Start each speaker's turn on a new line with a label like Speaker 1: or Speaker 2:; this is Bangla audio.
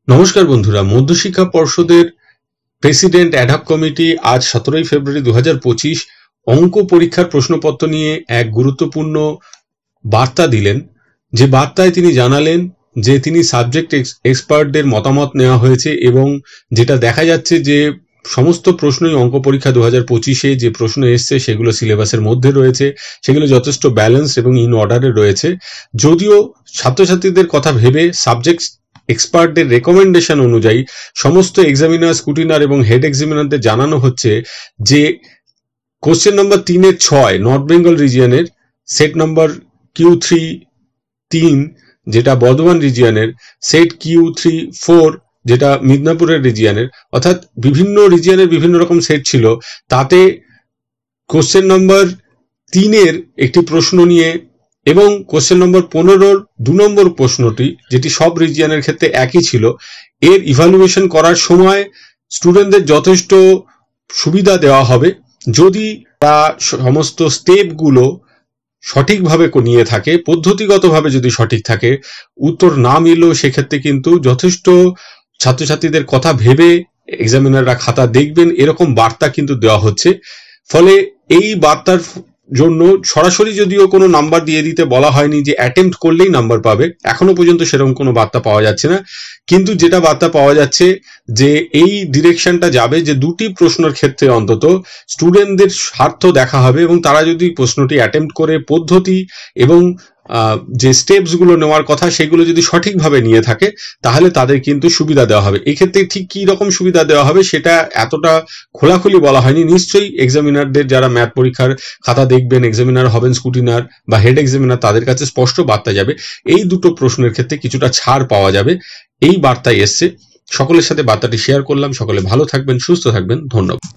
Speaker 1: নমস্কার বন্ধুরা, মধ্যশিক্ষা পর্ষদের প্রেসিডেন্ট অ্যাডহক কমিটি আজ 17 ফেব্রুয়ারি 2025 অঙ্ক পরীক্ষার প্রশ্নপত্র নিয়ে এক গুরুত্বপূর্ণ বার্তা দিলেন। যে বার্তায় তিনি জানালেন যে তিনি সাবজেক্ট এক্সপার্টদের মতামত নেওয়া হয়েছে এবং যেটা দেখা যাচ্ছে যে সমস্ত প্রশ্নই অঙ্ক পরীক্ষা 2025-এ যে প্রশ্ন এসছে সেগুলো সিলেবাসের মধ্যে রয়েছে, সেগুলো যথেষ্ট ব্যালেন্স এবং ইন অর্ডারে রয়েছে। যদিও ছাত্রছাত্রীদের কথা ভেবে সাবজেক্ট এক্সপার্টদের রেকমেন্ডেশন অনুযায়ী সমস্ত এক্সামিনার, স্কুটিনার এবং হেড এক্সামিনারদের জানানো হচ্ছে যে কোশ্চেন নম্বর 3-6 নর্থ বেঙ্গল রিজিয়নের, সেট নম্বর Q3-3 যেটা বর্ধমান রিজিয়নের, সেট Q3-4 যেটা মিদনাপুরের রিজিয়নের, অর্থাৎ বিভিন্ন রিজিয়নের বিভিন্ন রকম সেট ছিল। তাতে কোশ্চেন নম্বর 3-এর একটি প্রশ্ন নিয়ে এবং কোশ্চেন নম্বর 15-র 2 নম্বর প্রশ্নটি, যেটি সব রিজিয়নের ক্ষেত্রে একই ছিল, এর ইভ্যালুয়েশন করার সময় স্টুডেন্টদের যথেষ্ট সুবিধা দেওয়া হবে যদি তারা সমস্ত স্টেপগুলো সঠিকভাবে নিয়ে থাকে, পদ্ধতিগতভাবে যদি সঠিক থাকে। উত্তর না মিললেও সেক্ষেত্রে কিন্তু যথেষ্ট ছাত্রছাত্রীদের কথা ভেবে এক্সামিনাররা খাতা দেখবেন, এরকম বার্তা কিন্তু দেওয়া হচ্ছে। ফলে এই বার্তার জন্য সরাসরি যদিও কোনো নাম্বার দিয়ে দিতে বলা হয়নি যে অ্যাটেম্প্ট করলেই নাম্বার পাবে, এখনো পর্যন্ত সেরকম কোনো বার্তা পাওয়া যাচ্ছে না। কিন্তু যেটা বার্তা পাওয়া যাচ্ছে যে এই ডিরেকশনটা যাবে যে দুটি প্রশ্নের ক্ষেত্রে অন্তত স্টুডেন্টদের স্বার্থ দেখা হবে এবং তারা যদি প্রশ্নটি অ্যাটেম্প্ট করে পদ্ধতি এবং যে স্টেপসগুলো নেওয়ার কথা সেগুলো যদি সঠিকভাবে নিয়ে থাকে তাহলে তাদের কিন্তু সুবিধা দেওয়া হবে। এক্ষেত্রে ঠিক কী রকম সুবিধা দেওয়া হবে সেটা এতটা খোলাখুলি বলা হয়নি। নিশ্চয়ই এক্সামিনারদের যারা ম্যাথ পরীক্ষার খাতা দেখবেন, এক্সামিনার হবেন স্কুটিনার বা হেড এক্সামিনার, তাদের কাছে স্পষ্ট বার্তা যাবে এই দুটো প্রশ্নের ক্ষেত্রে কিছুটা ছাড় পাওয়া যাবে, এই বার্তায় এসছে। সকলের সাথে বার্তাটি শেয়ার করলাম। সকলে ভালো থাকবেন, সুস্থ থাকবেন, ধন্যবাদ।